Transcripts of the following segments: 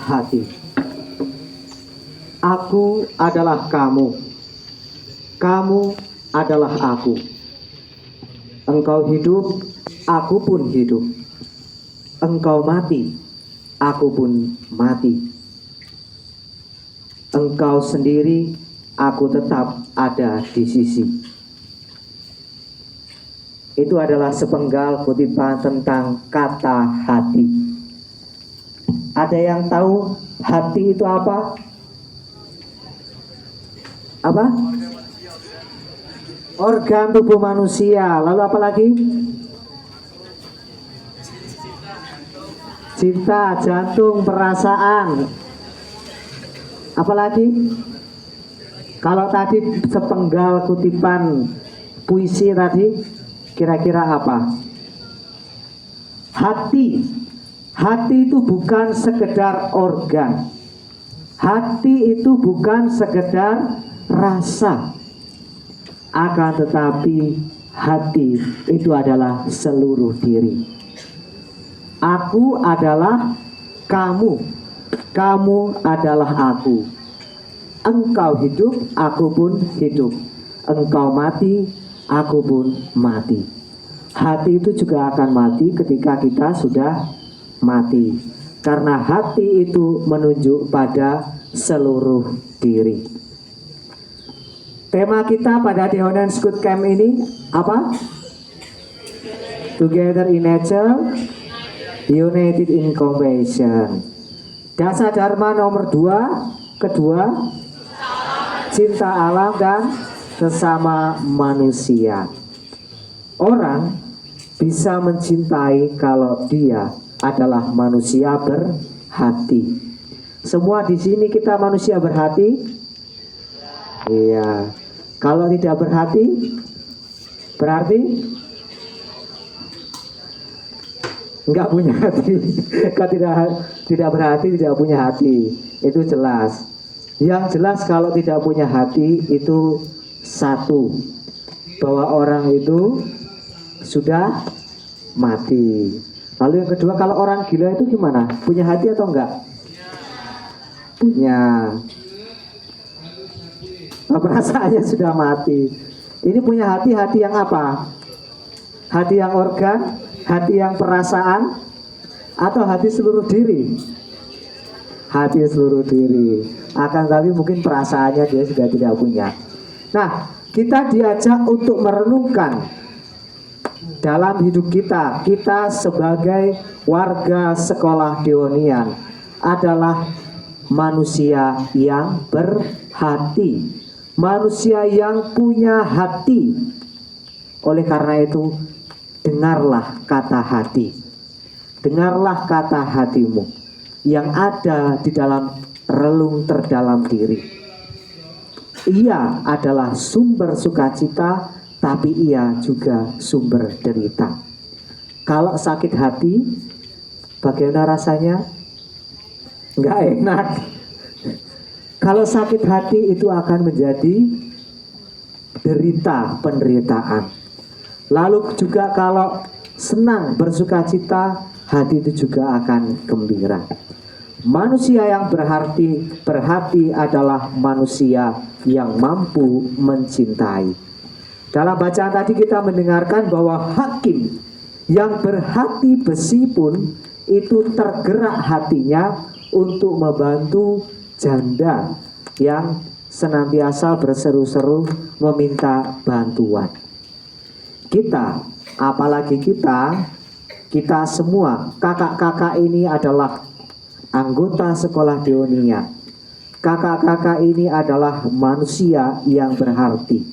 hati. Aku adalah kamu, kamu adalah aku. Engkau hidup, aku pun hidup. Engkau mati, aku pun mati. Engkau sendiri, aku tetap ada di sisi. Itu adalah sepenggal kutipan tentang kata hati. Ada yang tahu hati itu apa? Apa? Organ tubuh manusia. Lalu apa lagi? Cinta, jantung, perasaan. Apalagi? Kalau tadi sepenggal kutipan puisi tadi, kira-kira apa? Hati. Hati itu bukan sekedar organ. Hati itu bukan sekedar rasa. Akan tetapi hati itu adalah seluruh diri. Aku adalah kamu. Kamu adalah aku. Engkau hidup, aku pun hidup. Engkau mati, aku pun mati. Hati itu juga akan mati ketika kita sudah mati. Karena hati itu menunjuk pada seluruh diri. Tema kita pada Dehonan Scout Camp ini apa? Together in nature, united in compassion. Dasar Dharma nomor 2, kedua, cinta alam dan sesama manusia. Orang bisa mencintai kalau dia adalah manusia berhati. Semua di sini kita manusia berhati? Iya. Kalau tidak berhati, berarti enggak punya hati. Kalau tidak berhati, tidak punya hati. Itu jelas. Yang jelas kalau tidak punya hati itu satu, bahwa orang itu sudah mati. Lalu yang kedua, kalau orang gila itu gimana? Punya hati atau enggak? Punya. Nah, perasaannya sudah mati. Ini punya hati yang apa? Hati yang organ, hati yang perasaan, atau hati seluruh diri? Hati seluruh diri. Akan tapi mungkin perasaannya dia sudah tidak punya. Nah, kita diajak untuk merenungkan dalam hidup kita. Kita sebagai warga sekolah Deonian adalah manusia yang berhati, manusia yang punya hati. Oleh karena itu, dengarlah kata hati. Dengarlah kata hatimu yang ada di dalam relung terdalam diri. Ia adalah sumber sukacita, tapi ia juga sumber derita. Kalau sakit hati, bagaimana rasanya? Nggak enak. Kalau sakit hati itu akan menjadi derita, penderitaan. Lalu juga kalau senang, bersukacita, hati itu juga akan gembira. Manusia yang berhati adalah manusia yang mampu mencintai. Dalam bacaan tadi kita mendengarkan bahwa hakim yang berhati besi pun itu tergerak hatinya untuk membantu janda yang senantiasa berseru-seru meminta bantuan. Kita, apalagi kita semua, kakak-kakak ini adalah anggota sekolah Deonia. Kakak-kakak ini adalah manusia yang berarti.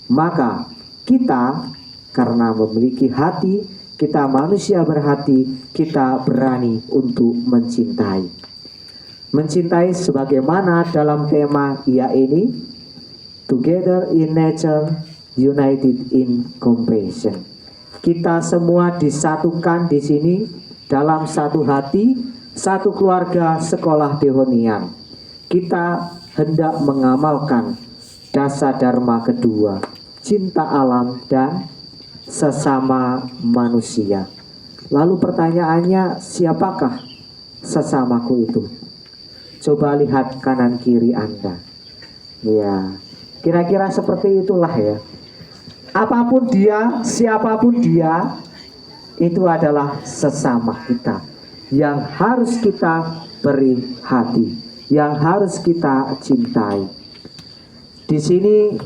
Maka kita, karena memiliki hati, kita manusia berhati, kita berani untuk mencintai. Mencintai sebagaimana dalam tema ia ini, Together in nature, united in compassion. Kita semua disatukan di sini dalam satu hati, satu keluarga sekolah Dehonian. Kita hendak mengamalkan dasar dharma kedua, cinta alam dan sesama manusia. Lalu pertanyaannya, siapakah sesamaku itu? Coba lihat kanan kiri Anda. Ya, kira-kira seperti itulah ya. Apapun dia, siapapun dia, itu adalah sesama kita yang harus kita beri hati, yang harus kita cintai. Di sini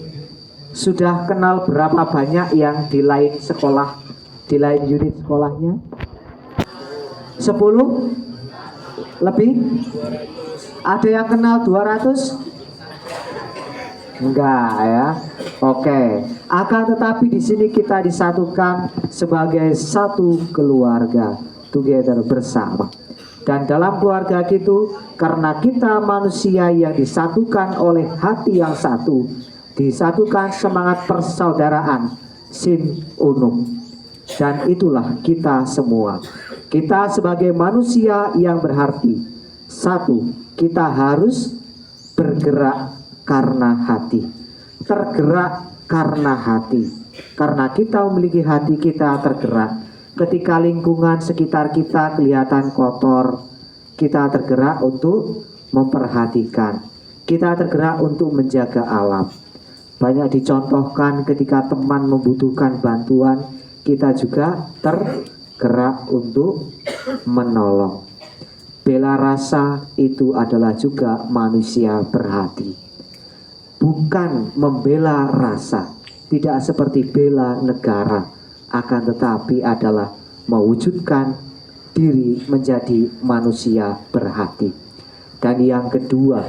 sudah kenal berapa banyak yang di lain sekolah, di lain unit sekolahnya? 10? Lebih? Ada yang kenal 200? Enggak ya. Oke. Akan tetapi di sini kita disatukan sebagai satu keluarga, together, bersama. Dan dalam keluarga itu, karena kita manusia yang disatukan oleh hati yang satu, disatukan semangat persaudaraan, sin unum. Dan itulah kita semua. Kita sebagai manusia yang berarti satu, kita harus bergerak karena hati, tergerak karena hati. Karena kita memiliki hati, kita tergerak. Ketika lingkungan sekitar kita kelihatan kotor, kita tergerak untuk memperhatikan, kita tergerak untuk menjaga alam. Banyak dicontohkan ketika teman membutuhkan bantuan, kita juga tergerak untuk menolong. Bela rasa itu adalah juga manusia berhati. Bukan membela rasa, tidak seperti bela negara, akan tetapi adalah mewujudkan diri menjadi manusia berhati. Dan yang kedua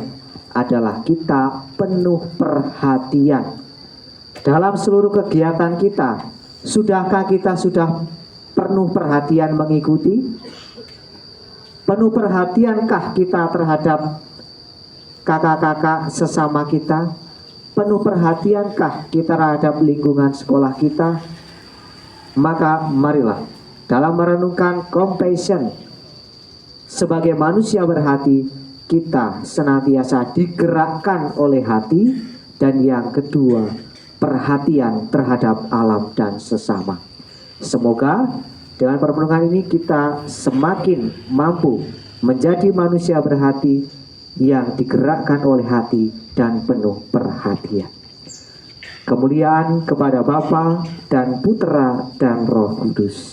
adalah kita penuh perhatian dalam seluruh kegiatan kita. Sudahkah kita sudah penuh perhatian mengikuti? Penuh perhatiankah kita terhadap kakak-kakak sesama kita? Penuh perhatiankah kita terhadap lingkungan sekolah kita? Maka marilah dalam merenungkan compassion sebagai manusia berhati, kita senantiasa digerakkan oleh hati. Dan yang kedua, perhatian terhadap alam dan sesama. Semoga dengan perenungan ini kita semakin mampu menjadi manusia berhati yang digerakkan oleh hati dan penuh perhatian. Kemuliaan kepada Bapa dan Putra dan Roh Kudus.